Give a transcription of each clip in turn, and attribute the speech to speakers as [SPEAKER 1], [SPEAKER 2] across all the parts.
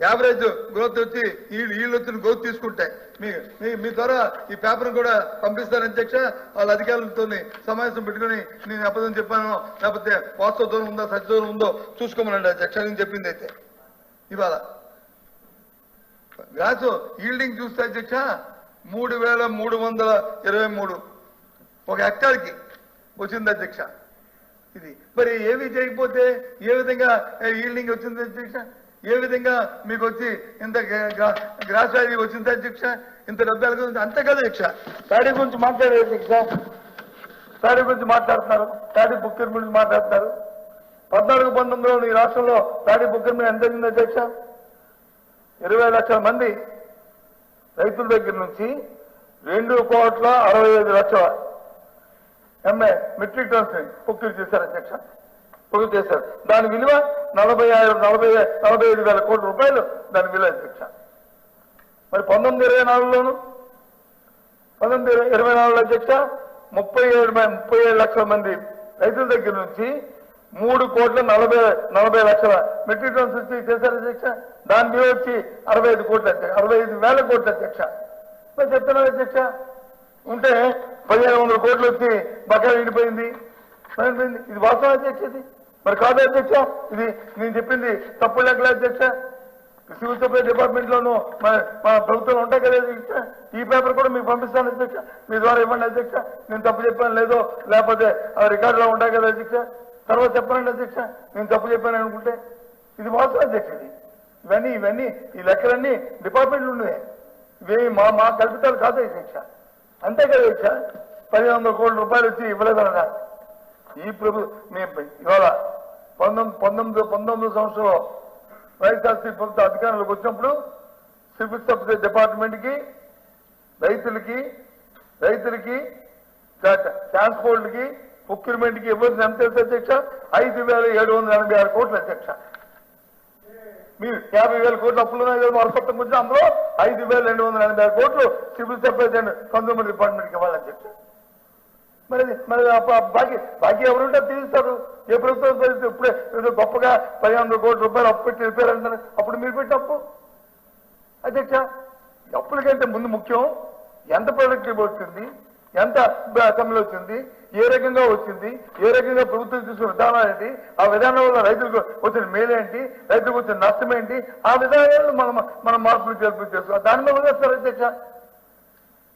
[SPEAKER 1] Average growth వచ్చి వీళ్ళు వచ్చిన గ్రోత్ తీసుకుంటే మీ ద్వారా ఈ పేపర్ కూడా పంపిస్తారు అధ్యక్ష. వాళ్ళ అధికారులతో సమావేశం పెట్టుకుని నేను అబద్ధం చెప్పాను లేకపోతే వాస్తవ దూరం ఉందో సత్య దూరం ఉందో చూసుకోమనండి అధ్యక్ష. నేను చెప్పింది అయితే ఇవాళ గ్రాస్ ఈల్డింగ్ చూస్తే అధ్యక్ష 3,323 ఒక హెక్టార్కి వచ్చింది అధ్యక్ష. ఇది మరి ఏమి చేయకపోతే ఏ విధంగా ఈల్డింగ్ వచ్చింది అధ్యక్ష? ఏ విధంగా మీకు వచ్చి ఇంత గ్రాస్ వాల్యూ వచ్చింది అధ్యక్ష? ఇంత డబ్బులు అంతే కదా అధ్యక్ష. ప్యాడీ గురించి మాట్లాడే అధ్యక్ష, ప్యాడీ గురించి మాట్లాడుతున్నారు, ప్యాడీ బుక్కర్ గురించి మాట్లాడుతున్నారు. 14-19లో ఈ రాష్ట్రంలో ప్యాడీ బుక్కర్ మీద ఎంత అయింది అధ్యక్ష? 20 లక్షల మంది రైతుల దగ్గర నుంచి 2,65,00,000 మెట్రిక్ టన్స్ బుక్కులు చేశారు అధ్యక్ష. బుక్కులు చేశారు. దాని విలువ 45,000 కోట్ల రూపాయలు దాని విలువ అధ్యక్ష. మరి 1924లోను 1924 అధ్యక్ష 37 లక్షల మంది రైతుల దగ్గర నుంచి 3,40,00,000 మెట్రిక్ టన్స్ వచ్చి చేశారు అధ్యక్ష. దాని విలువ వచ్చి 65 కోట్ల అధ్యక్ష, 65,000 కోట్ల అధ్యక్ష. మరి చెప్తున్నారు అధ్యక్ష. ఉంటే 1,500 కోట్లు వచ్చి బకాయి విడిపోయింది. ఇది వాస్తవం అధ్యక్ష. ఇది మరి కాదు అధ్యక్ష. ఇది నేను చెప్పింది తప్పు లెక్కలే అధ్యక్ష. సివిల్ సప్లై డిపార్ట్మెంట్ లోను మన ప్రభుత్వం ఉంటాయి కదా అధ్యక్ష. ఈ పేపర్ కూడా మీకు పంపిస్తాను అధ్యక్ష. మీ ద్వారా ఇవ్వండి అధ్యక్ష. నేను తప్పు చెప్పాను లేదో లేకపోతే రికార్డులో ఉంటాయి కదా అధ్యక్ష. తర్వాత చెప్పనండి అధ్యక్ష నేను తప్పు చెప్పాను అనుకుంటే. ఇది వాస్తవం అధ్యక్ష. ఇది ఇవన్నీ ఈ లెక్కలన్నీ డిపార్ట్మెంట్లు ఉన్నాయి. ఇవేమి మా కల్పితాలు కాదు అధ్యక్ష. అంతే కదా అధ్యక్ష. 1,500 కోట్ల రూపాయలు వచ్చి ఇవ్వలేదన్నా ఈ ఇవాళ 19 సంవత్సరంలో వైఎస్ఆర్సీ ప్రభుత్వ అధికారంలోకి వచ్చినప్పుడు సివిల్ సప్లై డిపార్ట్మెంట్కి రైతులకి ట్రాన్స్పోర్ట్కి ప్రొక్యూర్మెంట్కి ఇవ్వాల్సిన ఎంత తెలుసు అధ్యక్ష? 5,786 కోట్లు అధ్యక్ష. మీరు 50,000 కోట్లు అప్పులు ఉన్నాయి కదా వరసత్వం వచ్చిన అందులో 5,286 కోట్లు సివిల్ సప్లైస్ అండ్ కన్స్యూమర్ డిపార్ట్మెంట్కి ఇవ్వాలి అధ్యక్ష. మరి బాకీ ఎవరుంటే తీరుస్తారు. ఏ ప్రభుత్వం ఇప్పుడే ఏదో గొప్పగా 1,500 కోట్ల రూపాయలు అప్పు పెట్టి వెళ్ళిపోయారంటారు. అప్పుడు మీరు పెట్టి అప్పు అధ్యక్ష. అప్పుల కంటే ముందు ముఖ్యం ఎంత ప్రొడక్టివ్ వచ్చింది, ఎంత అసెంబ్లీ వచ్చింది, ఏ రకంగా వచ్చింది, ఏ రకంగా ప్రభుత్వం తీసుకున్న విధానం ఏంటి, ఆ విధానం వల్ల రైతులకు వచ్చిన మేలేంటి, రైతులకు వచ్చిన నష్టం ఏంటి, ఆ విధానాలను మనం మార్పులు చేర్పులు చేసుకోవాలి. దాని మీద వదిలేస్తారు అధ్యక్ష.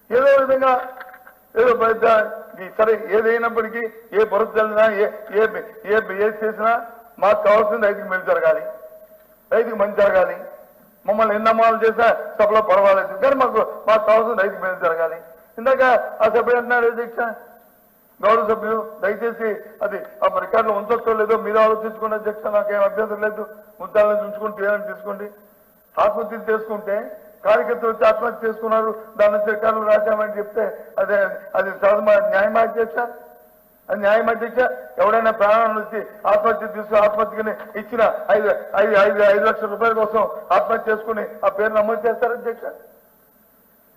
[SPEAKER 1] ఏదో విధంగా ఏదో సరే ఏదైనప్పటికీ ఏ భరోసా వెళ్ళినా ఏది చేసినా మాకు కావాల్సింది రైతుకి మేలు జరగాలి, రైతుకి మంచి జరగాలి. మమ్మల్ని ఎన్ని అమ్మాలు చేసినా సభలో పర్వాలేదు కానీ మాకు కావాల్సింది రైతుకి మేలు జరగాలి. ఇందాక ఆ సభ్యుడు అంటున్నాడు అధ్యక్ష, గౌరవ సభ్యులు దయచేసి అది ఆ రికార్డులో ఉంచొచ్చో లేదో మీరు ఆలోచించుకోండి అధ్యక్ష. నాకేం అభ్యంతరం లేదు. ముద్దాలను ఉంచుకొని తీసుకోండి. ఆత్మహత్య చేసుకుంటే కార్యకర్తలు వచ్చి ఆత్మహత్య చేసుకున్నారు, దాని నుంచి రికార్డులు రాశామని చెప్తే అది న్యాయమా అధ్యక్ష? అది న్యాయమా అధ్యక్ష? ఎవడైనా ప్రాణాలను వచ్చి ఆత్మహత్యకి ఇచ్చిన 5 లక్షల రూపాయల కోసం ఆత్మహత్య చేసుకుని ఆ పేరు నమోదు చేస్తారు అధ్యక్ష?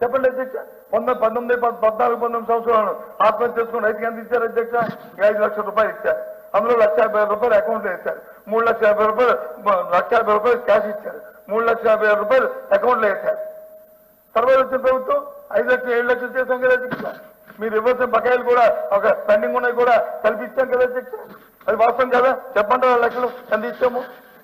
[SPEAKER 1] చెప్పండి అధ్యక్ష. 1914 సంవత్సరాలను ఆత్మహత్య చేసుకుని రైతుకి ఎంత ఇచ్చారు అధ్యక్ష? 5 లక్షల రూపాయలు ఇచ్చారు. అందులో 1,50,000 రూపాయలు అకౌంట్లో ఇచ్చారు. 3,50,000 రూపాయలు 1,50,000 రూపాయలు క్యాష్ ఇచ్చారు. 3,50,000 రూపాయలు అకౌంట్లో వేశారు. తర్వాత వచ్చిన ప్రభుత్వం 5 లక్షలు 7 లక్షలు చేసాం కదా అధ్యక్ష. మీరు ఇవ్వాల్సిన బకాయిలు కూడా ఒక పెండింగ్ ఉన్నాయి కూడా కలిపి ఇచ్చాం కదా అధ్యక్ష. అది వాస్తవం కదా? చెప్పండి లక్షలు ఎంత ఇచ్చాము.